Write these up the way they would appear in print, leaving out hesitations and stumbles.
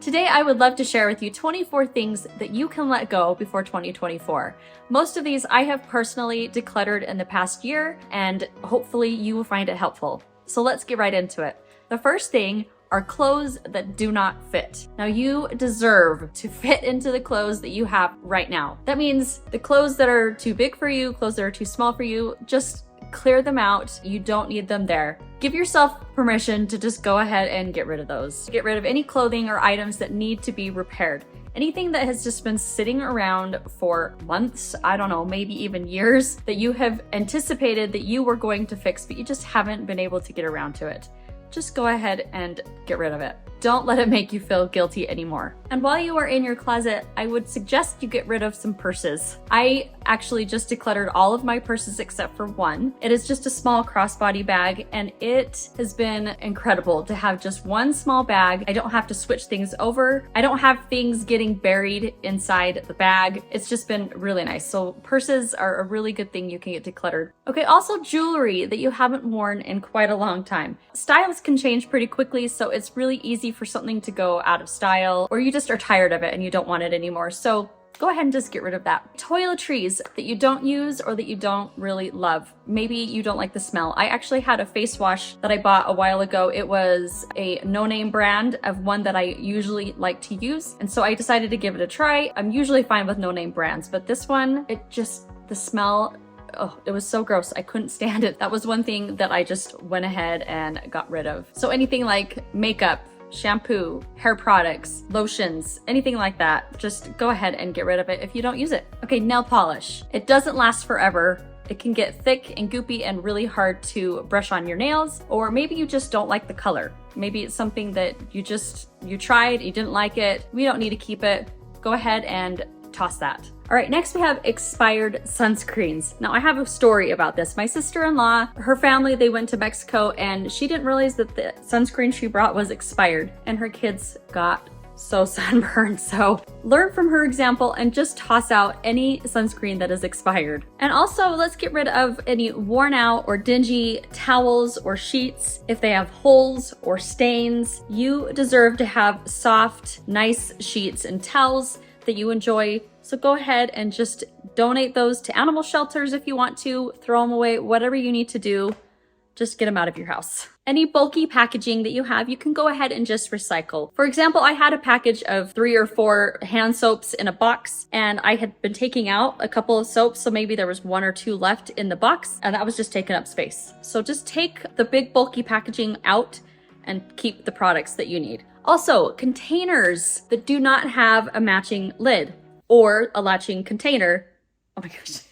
Today, I would love to share with you 24 things that you can let go before 2024. Most of these I have personally decluttered in the past year, and hopefully you will find it helpful. So let's get right into it. The first thing are clothes that do not fit. Now you deserve to fit into the clothes that you have right now. That means the clothes that are too big for you, clothes that are too small for you, just clear them out. You don't need them there. Give yourself permission to just go ahead and get rid of those. Get rid of any clothing or items that need to be repaired. Anything that has just been sitting around for months, I don't know, maybe even years, that you have anticipated that you were going to fix, but you just haven't been able to get around to it. Just go ahead and get rid of it. Don't let it make you feel guilty anymore. And while you are in your closet, I would suggest you get rid of some purses. I actually just decluttered all of my purses except for one. It is just a small crossbody bag, and it has been incredible to have just one small bag. I don't have to switch things over. I don't have things getting buried inside the bag. It's just been really nice. So purses are a really good thing you can get decluttered. Okay, also jewelry that you haven't worn in quite a long time. Styles can change pretty quickly, so it's really easy for something to go out of style, or you just are tired of it and you don't want it anymore. So go ahead and just get rid of that. Toiletries that you don't use or that you don't really love. Maybe you don't like the smell. I actually had a face wash that I bought a while ago. It was a no-name brand of one that I usually like to use, and so I decided to give it a try. I'm usually fine with no-name brands, but this one, the smell, oh, it was so gross. I couldn't stand it. That was one thing that I just went ahead and got rid of. So anything like makeup, shampoo, hair products, lotions, anything like that, just go ahead and get rid of it if you don't use it. Okay, nail polish. It doesn't last forever. It can get thick and goopy and really hard to brush on your nails, or maybe you just don't like the color. Maybe it's something that you tried, you didn't like it. We don't need to keep it. Go ahead and toss that. All right, next we have expired sunscreens. Now I have a story about this. My sister-in-law, her family, they went to Mexico and she didn't realize that the sunscreen she brought was expired, and her kids got so sunburned. So learn from her example and just toss out any sunscreen that is expired. And also let's get rid of any worn out or dingy towels or sheets. If they have holes or stains, you deserve to have soft, nice sheets and towels that you enjoy. So go ahead and just donate those to animal shelters if you want to, throw them away, whatever you need to do, just get them out of your house. Any bulky packaging that you have, you can go ahead and just recycle. For example, I had a package of 3 or 4 hand soaps in a box, and I had been taking out a couple of soaps, so maybe there was 1 or 2 left in the box, and that was just taking up space. So just take the big bulky packaging out and keep the products that you need. Also, containers that do not have a matching lid or a latching container. Oh my gosh.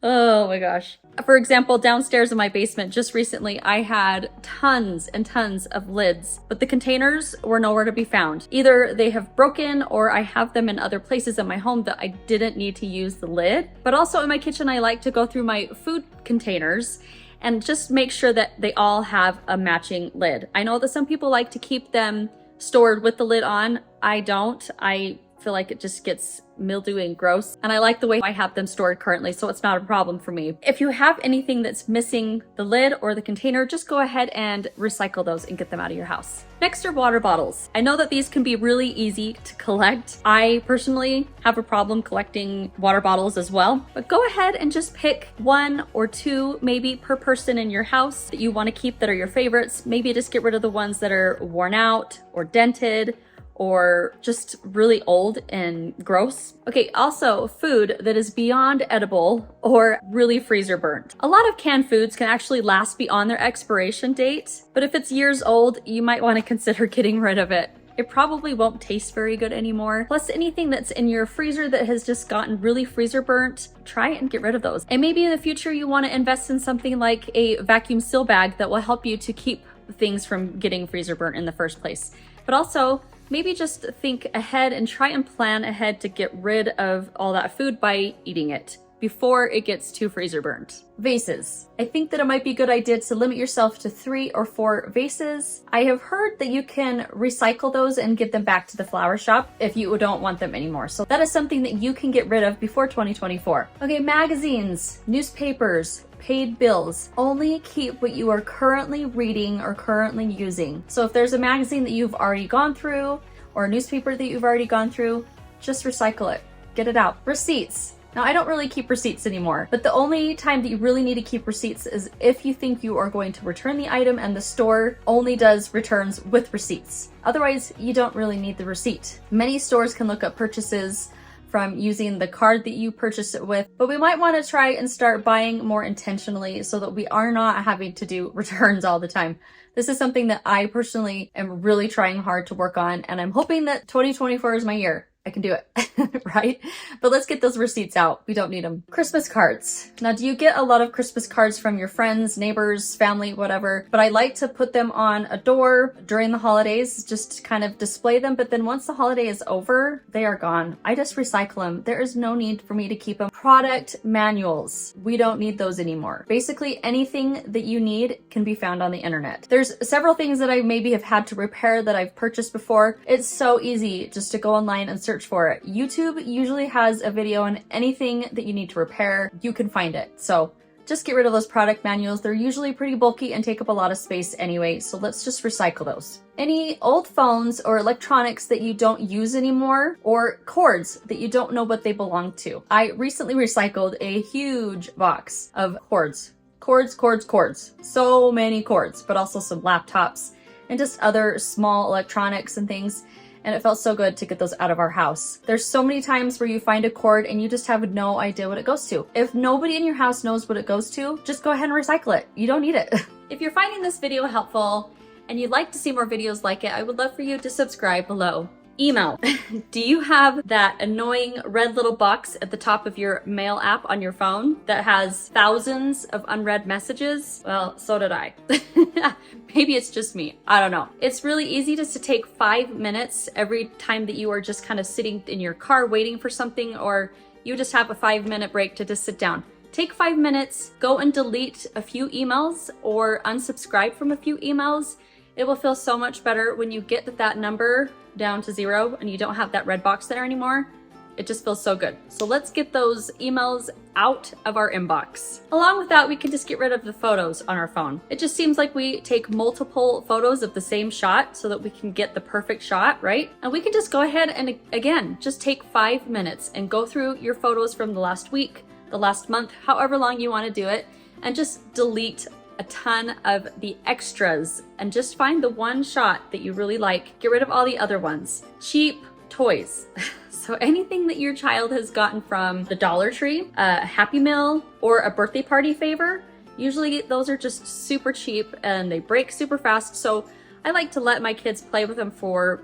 Oh my gosh. For example, downstairs in my basement just recently, I had tons and tons of lids, but the containers were nowhere to be found. Either they have broken or I have them in other places in my home that I didn't need to use the lid. But also in my kitchen, I like to go through my food containers and just make sure that they all have a matching lid. I know that some people like to keep them stored with the lid on. I don't. I feel like it just gets mildewy and gross, and I like the way I have them stored currently, so it's not a problem for me. If you have anything that's missing the lid or the container, just go ahead and recycle those and get them out of your house. Next are water bottles. I know that these can be really easy to collect. I personally have a problem collecting water bottles as well, but go ahead and just pick 1 or 2 maybe per person in your house that you want to keep that are your favorites. Maybe just get rid of the ones that are worn out or dented or just really old and gross. Okay, also food that is beyond edible or really freezer burnt. A lot of canned foods can actually last beyond their expiration date, but if it's years old, you might want to consider getting rid of it. It probably won't taste very good anymore. Plus anything that's in your freezer that has just gotten really freezer burnt, try and get rid of those. And maybe in the future you want to invest in something like a vacuum seal bag that will help you to keep things from getting freezer burnt in the first place. But also, maybe just think ahead and try and plan ahead to get rid of all that food by eating it. before it gets too freezer burnt. Vases. I think that it might be a good idea to limit yourself to 3 or 4 vases. I have heard that you can recycle those and give them back to the flower shop if you don't want them anymore. So that is something that you can get rid of before 2024. Okay, magazines, newspapers, paid bills. Only keep what you are currently reading or currently using. So if there's a magazine that you've already gone through or a newspaper that you've already gone through, just recycle it. Get it out. Receipts. Now, I don't really keep receipts anymore, but the only time that you really need to keep receipts is if you think you are going to return the item and the store only does returns with receipts. Otherwise, you don't really need the receipt. Many stores can look up purchases from using the card that you purchased it with, but we might want to try and start buying more intentionally so that we are not having to do returns all the time. This is something that I personally am really trying hard to work on, and I'm hoping that 2024 is my year. I can do it, right? But let's get those receipts out. We don't need them. Christmas cards. Now, do you get a lot of Christmas cards from your friends, neighbors, family, whatever? But I like to put them on a door during the holidays, just to kind of display them. But then once the holiday is over, they are gone. I just recycle them. There is no need for me to keep them. Product manuals. We don't need those anymore. Basically, anything that you need can be found on the internet. There's several things that I maybe have had to repair that I've purchased before. It's so easy just to go online and search for it. YouTube usually has a video on anything that you need to repair. You can find it. So just get rid of those product manuals. They're usually pretty bulky and take up a lot of space anyway. So let's just recycle those. Any old phones or electronics that you don't use anymore, or cords that you don't know what they belong to. I recently recycled a huge box of cords. Cords. So many cords, but also some laptops and just other small electronics and things. And it felt so good to get those out of our house. There's so many times where you find a cord and you just have no idea what it goes to. If nobody in your house knows what it goes to, just go ahead and recycle it. You don't need it. If you're finding this video helpful and you'd like to see more videos like it, I would love for you to subscribe below. Email. Do you have that annoying red little box at the top of your mail app on your phone that has thousands of unread messages? Well, so did I. Maybe it's just me. I don't know. It's really easy just to take 5 minutes every time that you are just kind of sitting in your car waiting for something, or you just have a 5-minute break to just sit down. Take 5 minutes, go and delete a few emails or unsubscribe from a few emails. It will feel so much better when you get that number down to 0 and you don't have that red box there anymore. It just feels so good. So let's get those emails out of our inbox. Along with that, we can just get rid of the photos on our phone. It just seems like we take multiple photos of the same shot so that we can get the perfect shot, right? And we can just go ahead and again, just take 5 minutes and go through your photos from the last week, the last month, however long you want to do it, and just delete a ton of the extras and just find the one shot that you really like. Get rid of all the other ones. Cheap toys. So anything that your child has gotten from the Dollar Tree, a Happy Meal, or a birthday party favor, usually those are just super cheap and they break super fast. So I like to let my kids play with them for,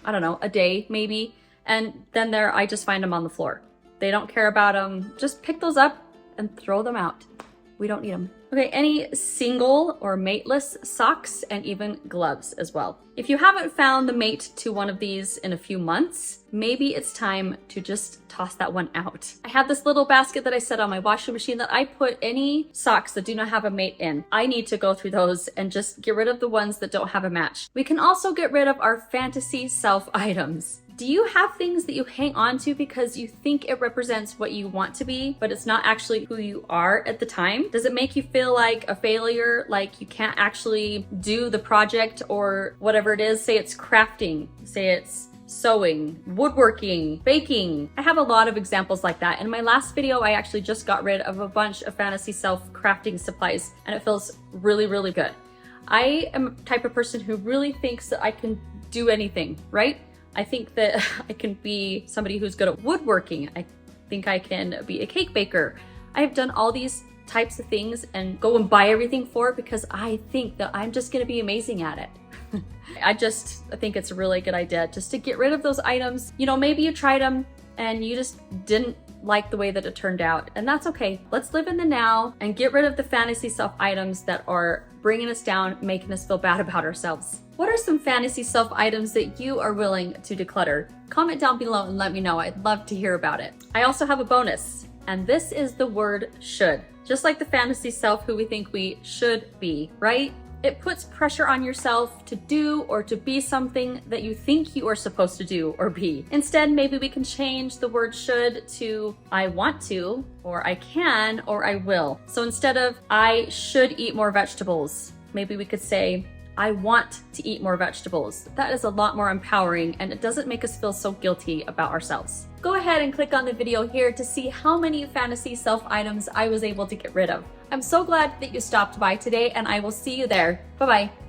I don't know, a day maybe. And then I just find them on the floor. They don't care about them. Just pick those up and throw them out. We don't need them. Okay, any single or mateless socks and even gloves as well. If you haven't found the mate to one of these in a few months, maybe it's time to just toss that one out. I have this little basket that I set on my washing machine that I put any socks that do not have a mate in. I need to go through those and just get rid of the ones that don't have a match. We can also get rid of our fantasy self items. Do you have things that you hang on to because you think it represents what you want to be, but it's not actually who you are at the time? Does it make you feel like a failure, like you can't actually do the project or whatever it is? Say it's crafting, say it's sewing, woodworking, baking. I have a lot of examples like that. In my last video, I actually just got rid of a bunch of fantasy self crafting supplies and it feels really, really good. I am a type of person who really thinks that I can do anything, right? I think that I can be somebody who's good at woodworking. I think I can be a cake baker. I have done all these types of things and go and buy everything for it because I think that I'm just gonna be amazing at it. I think it's a really good idea just to get rid of those items. You know, maybe you tried them and you just didn't like the way that it turned out, and that's okay. Let's live in the now and get rid of the fantasy self items that are bringing us down, making us feel bad about ourselves. What are some fantasy self items that you are willing to declutter? Comment down below and let me know. I'd love to hear about it. I also have a bonus. and this is the word should. Just like the fantasy self who we think we should be, right? It puts pressure on yourself to do or to be something that you think you are supposed to do or be. Instead, maybe we can change the word should to I want to, or I can, or I will. So instead of I should eat more vegetables, maybe we could say I want to eat more vegetables. That is a lot more empowering, and it doesn't make us feel so guilty about ourselves. Go ahead and click on the video here to see how many fantasy self items I was able to get rid of. I'm so glad that you stopped by today, and I will see you there. Bye-bye.